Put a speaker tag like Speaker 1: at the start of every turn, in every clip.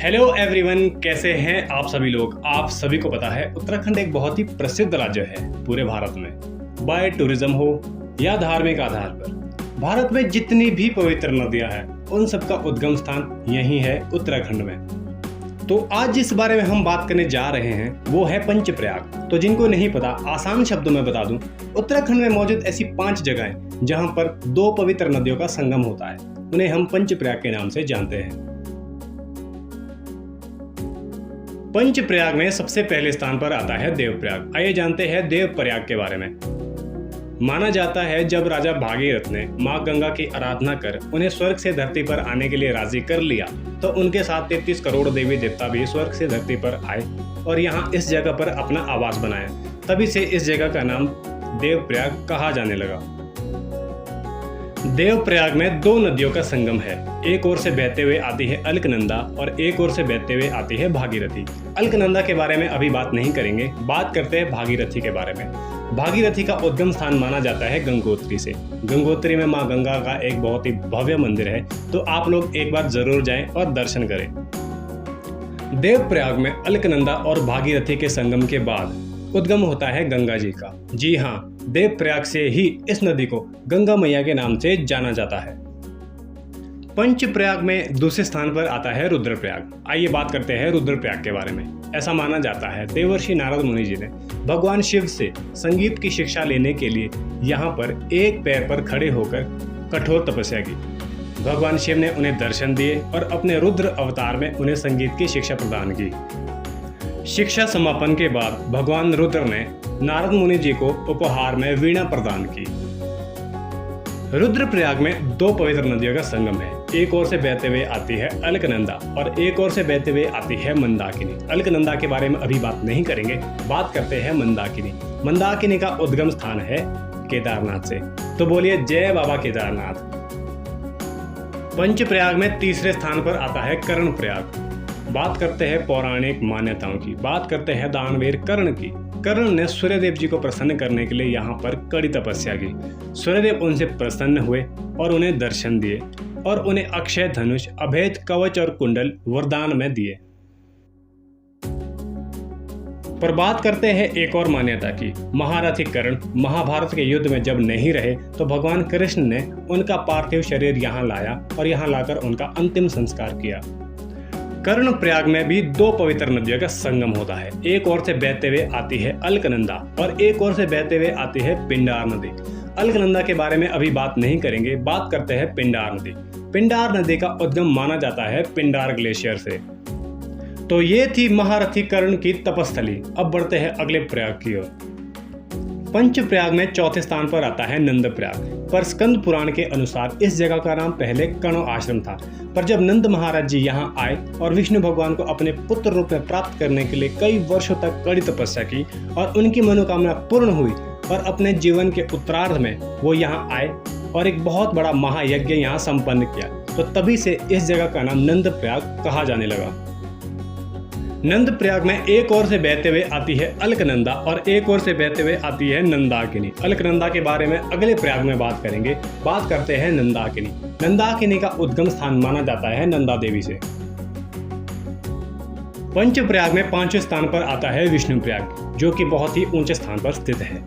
Speaker 1: Hello everyone, कैसे हैं आप सभी लोग। आप सभी को पता है उत्तराखंड एक बहुत ही प्रसिद्ध राज्य है पूरे भारत में। बाय टूरिज्म हो या धार्मिक आधार पर भारत में जितनी भी पवित्र नदियां हैं उन सबका उद्गम स्थान यही है उत्तराखंड में। तो आज जिस बारे में हम बात करने जा रहे हैं वो है पंचप्रयाग। तो जिनको नहीं पता, आसान शब्दों में बता दूं, उत्तराखंड में मौजूद ऐसी 5 जगहें जहां पर 2 पवित्र नदियों का संगम होता है, उन्हें हम पंचप्रयाग के नाम से जानते हैं। पंचप्रयाग में सबसे पहले स्थान पर आता है देवप्रयाग। आइए जानते हैं देवप्रयाग के बारे में। माना जाता है जब राजा भागीरथ ने मां गंगा की आराधना कर उन्हें स्वर्ग से धरती पर आने के लिए राजी कर लिया, तो उनके साथ 33 करोड़ देवी देवता भी स्वर्ग से धरती पर आए और यहाँ इस जगह पर अपना आवास बनाया। तभी से इस जगह का नाम देवप्रयाग कहा जाने लगा। देवप्रयाग में 2 नदियों का संगम है। एक ओर से बहते हुए आती है अलकनंदा और एक ओर से बहते हुए आती है भागीरथी। अलकनंदा के बारे में अभी बात नहीं करेंगे, बात करते हैं भागीरथी के बारे में। भागीरथी का उद्गम स्थान माना जाता है गंगोत्री से। गंगोत्री में मां गंगा का एक बहुत ही भव्य मंदिर है, तो आप लोग एक बार जरूर जाएं और दर्शन करें। देवप्रयाग में अलकनंदा और भागीरथी के संगम के बाद उद्गम होता है गंगा जी का। जी हाँ, देवप्रयाग से ही इस नदी को गंगा मैया के नाम से जाना जाता है। पंचप्रयाग में दूसरे स्थान पर आता है रुद्रप्रयाग। आइए बात करते हैं रुद्रप्रयाग के बारे में। ऐसा माना जाता है देवर्षि नारद मुनि जी ने भगवान शिव से संगीत की शिक्षा लेने के लिए यहाँ पर एक पैर पर खड़े होकर कठोर तपस्या की। भगवान शिव ने उन्हें दर्शन दिए और अपने रुद्र अवतार में उन्हें संगीत की शिक्षा प्रदान की। शिक्षा समापन के बाद भगवान रुद्र ने नारद मुनि जी को उपहार में वीणा प्रदान की। रुद्रप्रयाग में 2 पवित्र नदियों का संगम है। एक ओर से बहते हुए आती है अलकनंदा और एक ओर से बहते हुए आती है मंदाकिनी। अलकनंदा के बारे में अभी बात नहीं करेंगे, बात करते हैं मंदाकिनी। मंदाकिनी का उद्गम स्थान है केदारनाथ से। तो बोलिए जय बाबा केदारनाथ। पंचप्रयाग में तीसरे स्थान पर आता है कर्णप्रयाग। बात करते हैं पौराणिक मान्यताओं की, बात करते हैं दानवीर कर्ण की। कर्ण ने सूर्यदेव जी को प्रसन्न करने के लिए यहाँ पर कड़ी तपस्या की। सूर्यदेव उनसे प्रसन्न हुए और उन्हें दर्शन दिए और उन्हें अक्षय धनुष, अभेद कवच और कुंडल वरदान में दिए। पर बात करते हैं एक और मान्यता की। महारथी कर्ण महाभारत के युद्ध में जब नहीं रहे तो भगवान कृष्ण ने उनका पार्थिव शरीर यहाँ लाया और यहाँ लाकर उनका अंतिम संस्कार किया। कर्णप्रयाग में भी 2 पवित्र नदियों का संगम होता है। एक ओर से बहते हुए आती है अलकनंदा और एक ओर से बहते हुए आती है पिंडार नदी। अलकनंदा के बारे में अभी बात नहीं करेंगे, बात करते हैं पिंडार नदी। पिंडार नदी का उद्गम माना जाता है पिंडार ग्लेशियर से। तो ये थी महारथी कर्ण की तपस्थली। अब बढ़ते हैं अगले प्रयाग की ओर। पंचप्रयाग में चौथे स्थान पर आता है नंदप्रयाग। पर स्कंद पुराण के अनुसार इस जगह का नाम पहले कणो आश्रम था, पर जब नंद महाराज जी यहाँ आए और विष्णु भगवान को अपने पुत्र रूप में प्राप्त करने के लिए कई वर्षों तक कड़ी तपस्या की और उनकी मनोकामना पूर्ण हुई और अपने जीवन के उत्तरार्ध में वो यहाँ आए और एक बहुत बड़ा महायज्ञ यहाँ संपन्न किया, तो तभी से इस जगह का नाम नंदप्रयाग कहा जाने लगा। नंदप्रयाग में एक ओर से बहते हुए आती है अलकनंदा और एक ओर से बहते हुए आती है नंदाकिनी। अलकनंदा के बारे में अगले प्रयाग में बात करेंगे, बात करते हैं नंदाकिनी। नंदाकिनी का उद्गम स्थान माना जाता है नंदा देवी से। पंचप्रयाग में 5वें स्थान पर आता है विष्णुप्रयाग, जो कि बहुत ही ऊंचे स्थान पर स्थित है।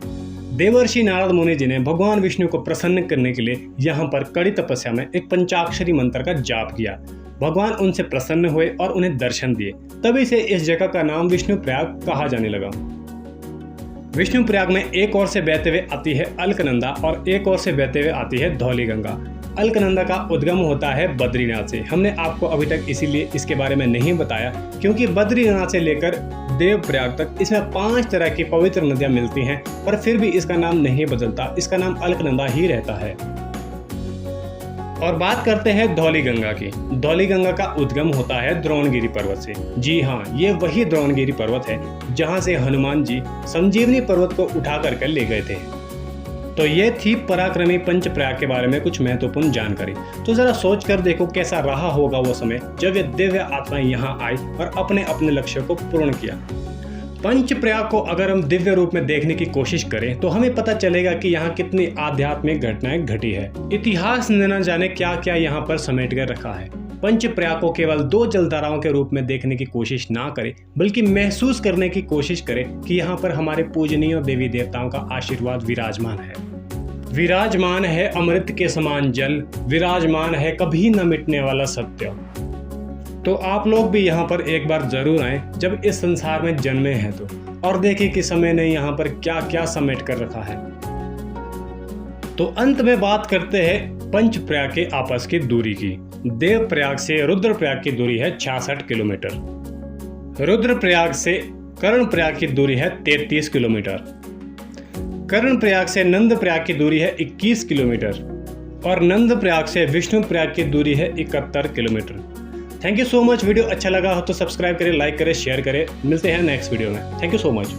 Speaker 1: देवर्षि नारद मुनि जी ने भगवान विष्णु को प्रसन्न करने के लिए यहाँ पर कड़ी तपस्या में एक पंचाक्षरी मंत्र का जाप किया। भगवान उनसे प्रसन्न हुए और उन्हें दर्शन दिए, तभी से इस जगह का नाम विष्णुप्रयाग कहा जाने लगा। विष्णुप्रयाग में एक ओर से बहते हुए आती है अलकनंदा और एक ओर से बहते हुए आती है धौलीगंगा। अलकनंदा का उद्गम होता है बद्रीनाथ से। हमने आपको अभी तक इसीलिए इसके बारे में नहीं बताया क्योंकि बद्रीनाथ से लेकर देवप्रयाग तक इसमें 5 तरह की पवित्र नदियां मिलती हैं, पर फिर भी इसका नाम नहीं बदलता, इसका नाम अलकनंदा ही रहता है। और बात करते हैं धौलीगंगा की। धौलीगंगा का उद्गम होता है द्रोणगिरी पर्वत से। जी हाँ, ये वही द्रोणगिरी पर्वत है जहाँ से हनुमान जी संजीवनी पर्वत को उठा कर ले गए थे। तो ये थी पराक्रमी पंचप्रयाग के बारे में कुछ महत्वपूर्ण जानकारी। तो जरा सोच कर देखो कैसा रहा होगा वो समय जब ये दिव्य आत्माएं यहाँ आई और अपने अपने लक्ष्य को पूर्ण किया। पंचप्रयाग को अगर हम दिव्य रूप में देखने की कोशिश करें तो हमें पता चलेगा कि यहाँ कितनी आध्यात्मिक घटनाएं घटी है। इतिहास ने न जाने क्या क्या यहाँ पर समेट कर रखा है। पंच प्रयाग को केवल 2 जलधाराओं के रूप में देखने की कोशिश ना करें, बल्कि महसूस करने की कोशिश करें कि यहाँ पर हमारे पूजनीय देवी देवताओं का आशीर्वाद विराजमान है। विराजमान है अमृत के समान जल, विराजमान है कभी न मिटने वाला सत्य। तो आप लोग भी यहाँ पर एक बार जरूर आएं जब इस संसार में जन्मे हैं तो, और देखें कि समय ने यहाँ पर क्या क्या समेट कर रखा है। तो अंत में बात करते हैं पंच प्रयाग के आपस की दूरी की। देव प्रयाग से रुद्रप्रयाग की दूरी है 66 किलोमीटर। रुद्रप्रयाग से कर्ण प्रयाग की दूरी है 33 किलोमीटर। कर्ण प्रयाग से नंद प्रयाग की दूरी है 21 किलोमीटर और नंद प्रयाग से विष्णु प्रयाग की दूरी है 71 kilometre. Thank you so much. Video अच्छा लगा हो तो सब्सक्राइब करें, लाइक करें, शेयर करें। मिलते हैं नेक्स्ट वीडियो में। Thank you so much.